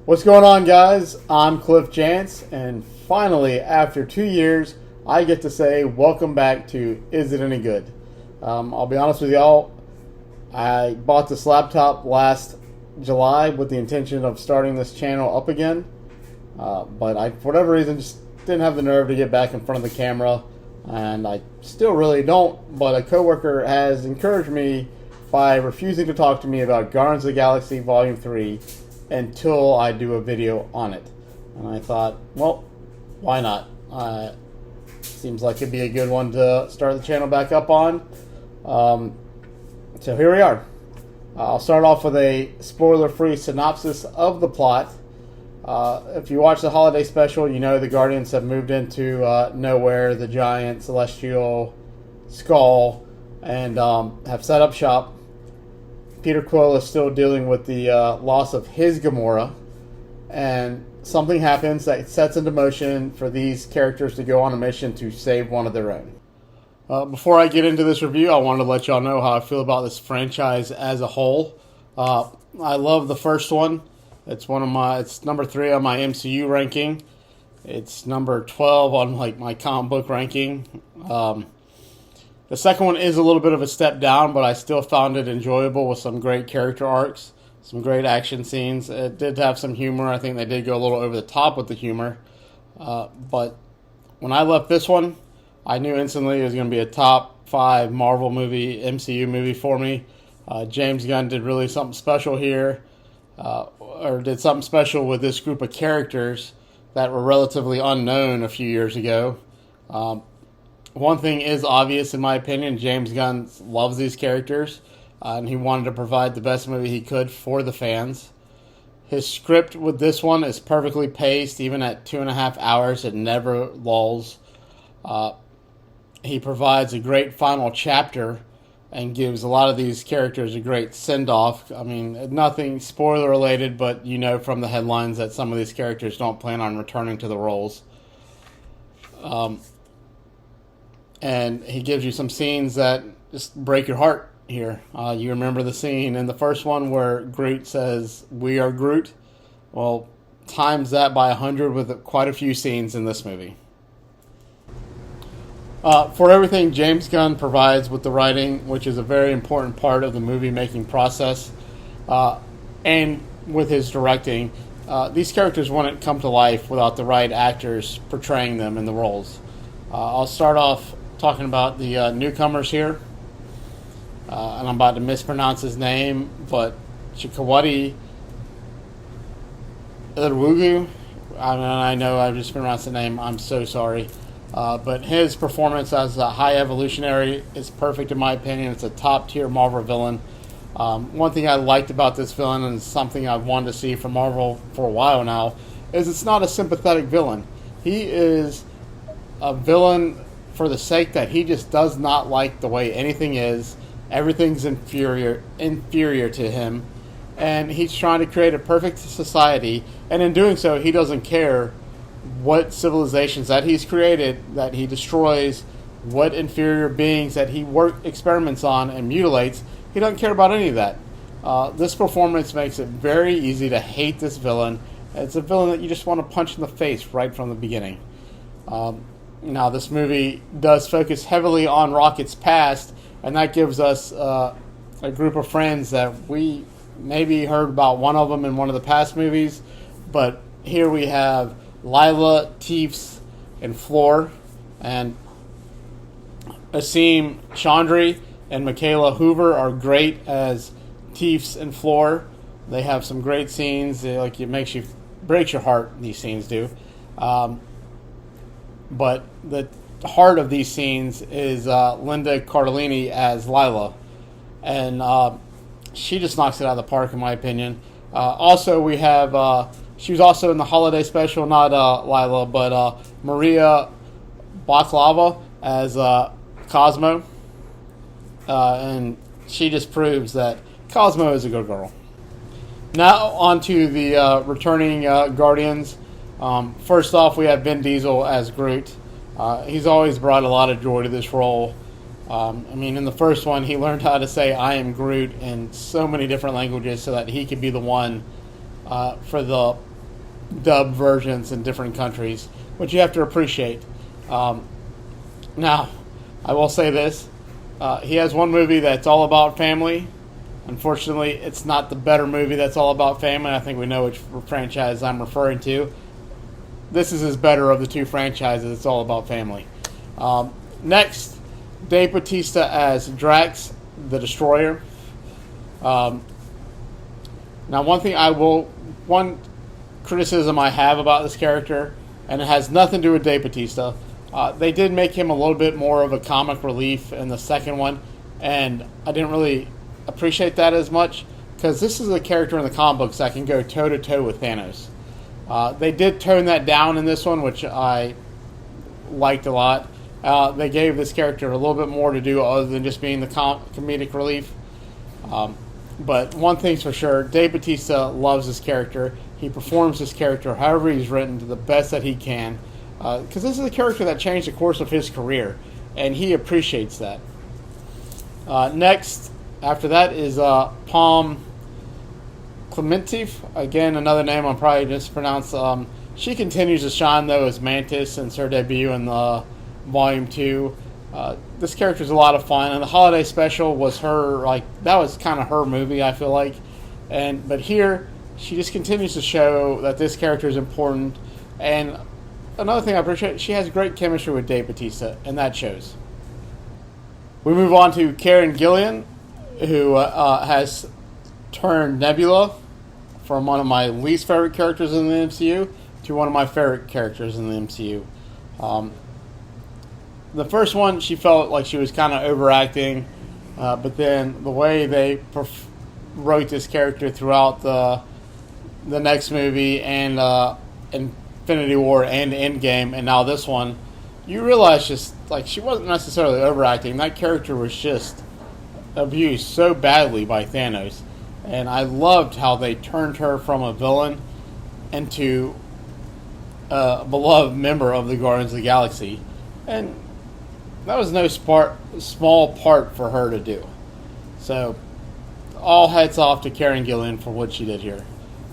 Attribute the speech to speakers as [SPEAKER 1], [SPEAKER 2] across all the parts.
[SPEAKER 1] What's going on, guys? I'm Cliff Jantz, and finally, after 2 years, I get to say welcome back to Is It Any Good? I'll be honest with y'all, I bought this laptop last July with the intention of starting this channel up again, but I, for whatever reason, just didn't have the nerve to get back in front of the camera, and I still really don't, but a coworker has encouraged me by refusing to talk to me about Guardians of the Galaxy Volume 3 until I do a video on it. And I thought, well, why not? Seems like it'd be a good one to start the channel back up on. So here we are. I'll start off with a spoiler-free synopsis of the plot. If you watch the holiday special, you know the Guardians have moved into nowhere, the giant celestial skull, and have set up shop. Peter Quill is still dealing with the loss of his Gamora, and something happens that sets into motion for these characters to go on a mission to save one of their own. Before I get into this review, I wanted to let y'all know how I feel about this franchise as a whole. I love the first one. It's number 3 on my MCU ranking. It's number 12 on my comic book ranking. The second one is a little bit of a step down, but I still found it enjoyable with some great character arcs, some great action scenes. It did have some humor. I think they did go a little over the top with the humor. But when I left this one, I knew instantly it was going to be a top 5 Marvel movie, MCU movie for me. James Gunn did really something special here, or did something special with this group of characters that were relatively unknown a few years ago. One thing is obvious, in my opinion. James Gunn loves these characters, and he wanted to provide the best movie he could for the fans. His script with this one is perfectly paced. Even at 2.5 hours, it never lulls. He provides a great final chapter and gives a lot of these characters a great send-off. I mean, nothing spoiler-related, but you know from the headlines that some of these characters don't plan on returning to the roles. And he gives you some scenes that just break your heart here. You remember the scene in the first one where Groot says, "We are Groot"? Well, times that by 100 with quite a few scenes in this movie. For everything James Gunn provides with the writing, which is a very important part of the movie-making process, and with his directing, these characters wouldn't come to life without the right actors portraying them in the roles. I'll start off talking about the newcomers here, and I'm about to mispronounce his name, but Chikwudi Iwelugu, I know I just pronounced the name, I'm so sorry, but his performance as a high evolutionary is perfect in my opinion. It's a top tier Marvel villain. One thing I liked about this villain, and something I've wanted to see from Marvel for a while now, is it's not a sympathetic villain. He is a villain for the sake that he just does not like the way anything is. Everything's inferior to him, and he's trying to create a perfect society, and in doing so he doesn't care what civilizations that he's created, that he destroys, what inferior beings that he experiments on and mutilates. He doesn't care about any of that. This performance makes it very easy to hate this villain. It's a villain that you just want to punch in the face right from the beginning. Now, this movie does focus heavily on Rocket's past, and that gives us a group of friends that we maybe heard about one of them in one of the past movies, but here we have Lila, Teefs, and Floor, and Asim Chandri and Michaela Hoover are great as Teefs and Floor. They have some great scenes. It breaks your heart, these scenes do. But the heart of these scenes is Linda Cardellini as Lila, and she just knocks it out of the park in my opinion. Also, we have she was also in the holiday special, not Lila, but Maria Baklava as Cosmo, and she just proves that Cosmo is a good girl. Now on to the returning Guardians. First off, we have Vin Diesel as Groot. He's always brought a lot of joy to this role. In the first one, he learned how to say "I am Groot" in so many different languages so that he could be the one for the dub versions in different countries, which you have to appreciate. Now, I will say this. He has one movie that's all about family. Unfortunately, it's not the better movie that's all about family. I think we know which franchise I'm referring to. This is his better of the two franchises. It's all about family. Next, Dave Bautista as Drax, the Destroyer. Now, one criticism I have about this character, and it has nothing to do with Dave Bautista. They did make him a little bit more of a comic relief in the second one, and I didn't really appreciate that as much, because this is a character in the comic books that can go toe-to-toe with Thanos. They did tone that down in this one, which I liked a lot. They gave this character a little bit more to do other than just being the comedic relief. But one thing's for sure, Dave Bautista loves this character. He performs this character however he's written to the best that he can. Because this is a character that changed the course of his career, and he appreciates that. Next, after that, is Palm Clementif. Again, another name I'm probably mispronounced. She continues to shine, though, as Mantis since her debut in Volume 2. This character is a lot of fun, and the holiday special was that was kind of her movie, I feel like. But here, she just continues to show that this character is important. And another thing I appreciate, she has great chemistry with Dave Bautista, and that shows. We move on to Karen Gillan, who has turned Nebula from one of my least favorite characters in the MCU to one of my favorite characters in the MCU. The first one, she felt like she was kind of overacting, but then the way they wrote this character throughout the next movie and Infinity War and Endgame, and now this one, you realize just like she wasn't necessarily overacting. That character was just abused so badly by Thanos, and I loved how they turned her from a villain into a beloved member of the Guardians of the Galaxy, and that was no small part for her to do. So, all hats off to Karen Gillan for what she did here.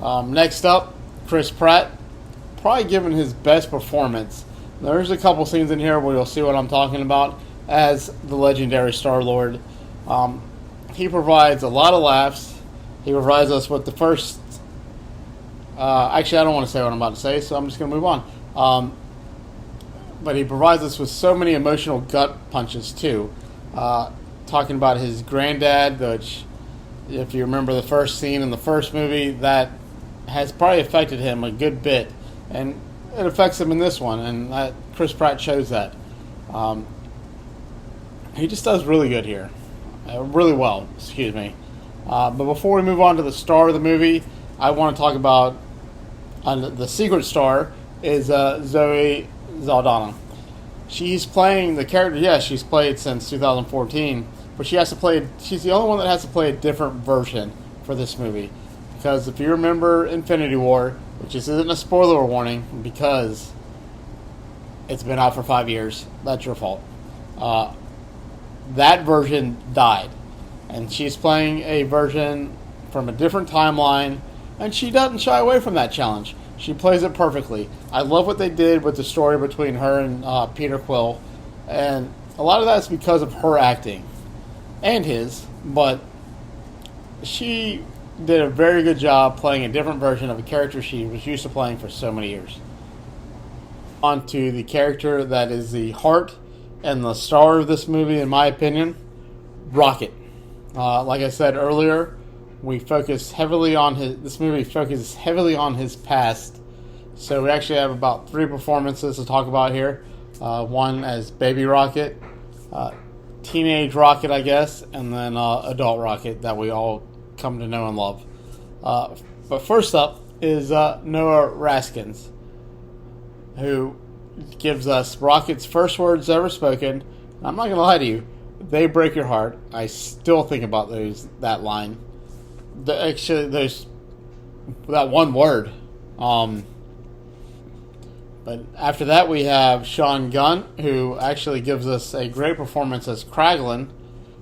[SPEAKER 1] Next up, Chris Pratt, probably given his best performance. There's a couple scenes in here where you'll see what I'm talking about as the legendary Star-Lord. He provides a lot of laughs. He provides us with the first... actually, I don't want to say what I'm about to say, so I'm just going to move on. But he provides us with so many emotional gut punches, too. Talking about his granddad, which, if you remember the first scene in the first movie, that has probably affected him a good bit. And it affects him in this one, and Chris Pratt shows that. He just does really good here. Really well, excuse me. But before we move on to the star of the movie, I want to talk about the secret star is Zoe Saldana. She's playing the character, yes, she's played since 2014, but she's the only one that has to play a different version for this movie. Because if you remember Infinity War, which isn't a spoiler warning because it's been out for 5 years, that's your fault. That version died. And she's playing a version from a different timeline, and she doesn't shy away from that challenge. She plays it perfectly. I love what they did with the story between her and Peter Quill, and a lot of that's because of her acting and his, but she did a very good job playing a different version of a character she was used to playing for so many years. On to the character that is the heart and the star of this movie, in my opinion, Rocket. Like I said earlier, this movie focuses heavily on his past. So we actually have about 3 performances to talk about here. One as Baby Rocket, Teenage Rocket, I guess, and then Adult Rocket that we all come to know and love. But first up is Noah Raskins, who gives us Rocket's first words ever spoken. I'm not going to lie to you, they break your heart. I still think about that line. There's that one word. But after that, we have Sean Gunn, who actually gives us a great performance as Kraglin.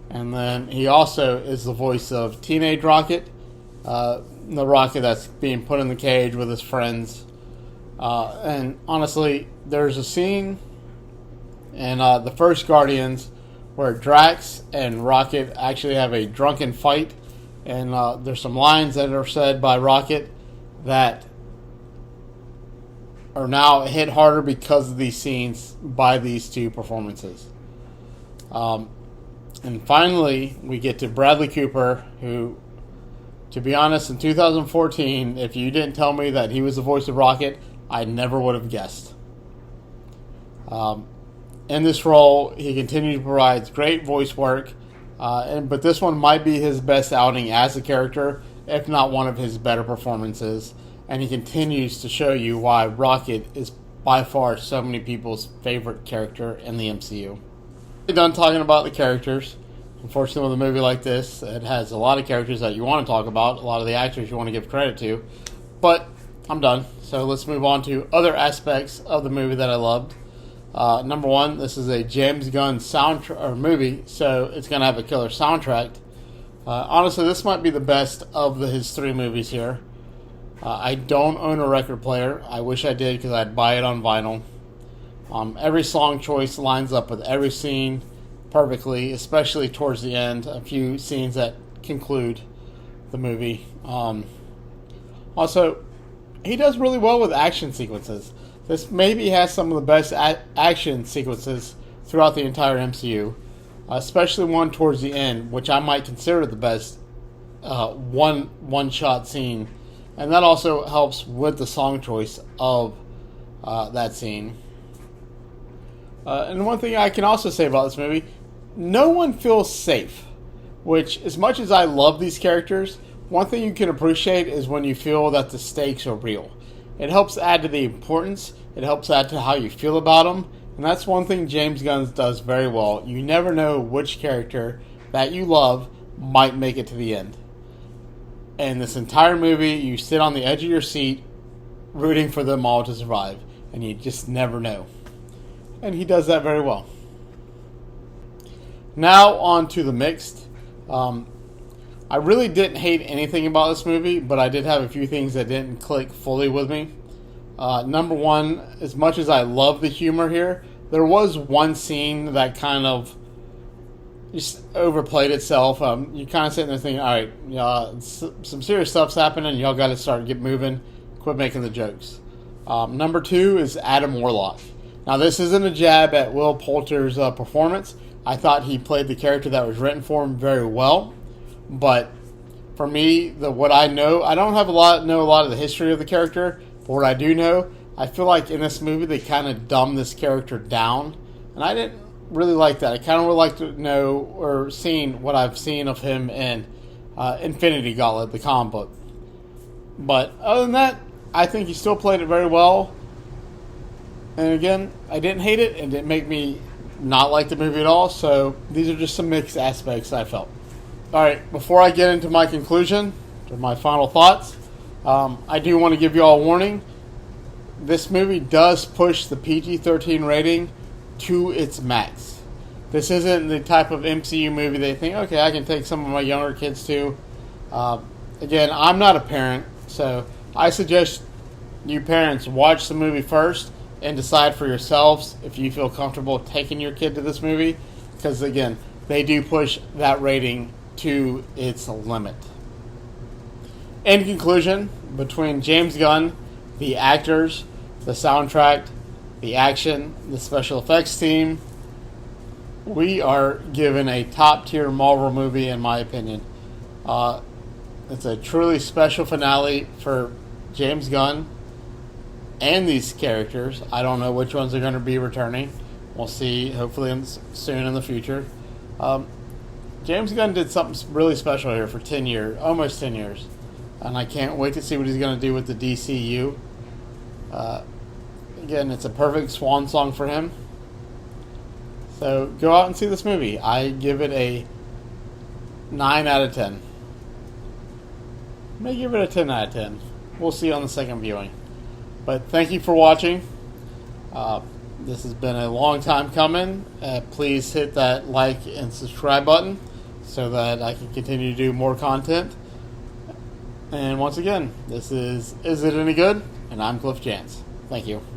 [SPEAKER 1] And then he also is the voice of Teenage Rocket, the Rocket that's being put in the cage with his friends And honestly, there's a scene in the first Guardians where Drax and Rocket actually have a drunken fight, and there's some lines that are said by Rocket that are now hit harder because of these scenes by these two performances. And finally, we get to Bradley Cooper, who, to be honest, in 2014, if you didn't tell me that he was the voice of Rocket, I never would have guessed. In this role, he continues to provide great voice work, but this one might be his best outing as a character, if not one of his better performances. And he continues to show you why Rocket is by far so many people's favorite character in the MCU. We're done talking about the characters. Unfortunately, with a movie like this, it has a lot of characters that you want to talk about, a lot of the actors you want to give credit to. But I'm done. So let's move on to other aspects of the movie that I loved. Number one, this is a James Gunn movie, so it's going to have a killer soundtrack. Honestly, this might be the best of his three movies here. I don't own a record player. I wish I did because I'd buy it on vinyl. Every song choice lines up with every scene perfectly, especially towards the end. A few scenes that conclude the movie. Also, he does really well with action sequences. This maybe has some of the best action sequences throughout the entire MCU, especially one towards the end, which I might consider the best one-shot scene. And that also helps with the song choice of that scene. And one thing I can also say about this movie, no one feels safe. Which, as much as I love these characters, one thing you can appreciate is when you feel that the stakes are real. It helps add to the importance. It helps add to how you feel about them. And that's one thing James Gunn does very well. You never know which character that you love might make it to the end. And this entire movie, you sit on the edge of your seat rooting for them all to survive. And you just never know. And he does that very well. Now on to the mixed. I really didn't hate anything about this movie, but I did have a few things that didn't click fully with me. Number one, as much as I love the humor here, there was one scene that kind of just overplayed itself. You kind of sitting there thinking, all right, some serious stuff's happening. Y'all got to get moving. Quit making the jokes. Number two is Adam Warlock. Now, this isn't a jab at Will Poulter's performance. I thought he played the character that was written for him very well. But for me, what I know, I don't know a lot of the history of the character. But what I do know, I feel like in this movie they kind of dumbed this character down. And I didn't really like that. I kind of would like to know or seen what I've seen of him in Infinity Gauntlet, the comic book. But other than that, I think he still played it very well. And again, I didn't hate it. It didn't make me not like the movie at all. So these are just some mixed aspects I felt. Alright, before I get into my conclusion, or my final thoughts, I do want to give you all a warning. This movie does push the PG-13 rating to its max. This isn't the type of MCU movie they think, okay, I can take some of my younger kids to. Again, I'm not a parent, so I suggest you parents watch the movie first and decide for yourselves if you feel comfortable taking your kid to this movie. Because, again, they do push that rating to its limit. In conclusion, between James Gunn, the actors, the soundtrack, the action, the special effects team, we are given a top-tier Marvel movie, in my opinion. It's a truly special finale for James Gunn and these characters. I don't know which ones are going to be returning. We'll see, hopefully soon in the future. James Gunn did something really special here for 10 years, almost 10 years. And I can't wait to see what he's going to do with the DCU. Again, it's a perfect swan song for him. So go out and see this movie. I give it a 9 out of 10. I may give it a 10 out of 10. We'll see on the second viewing. But thank you for watching. This has been a long time coming. Please hit that like and subscribe button so that I can continue to do more content. And once again, this is It Any Good? And I'm Cliff Chance. Thank you.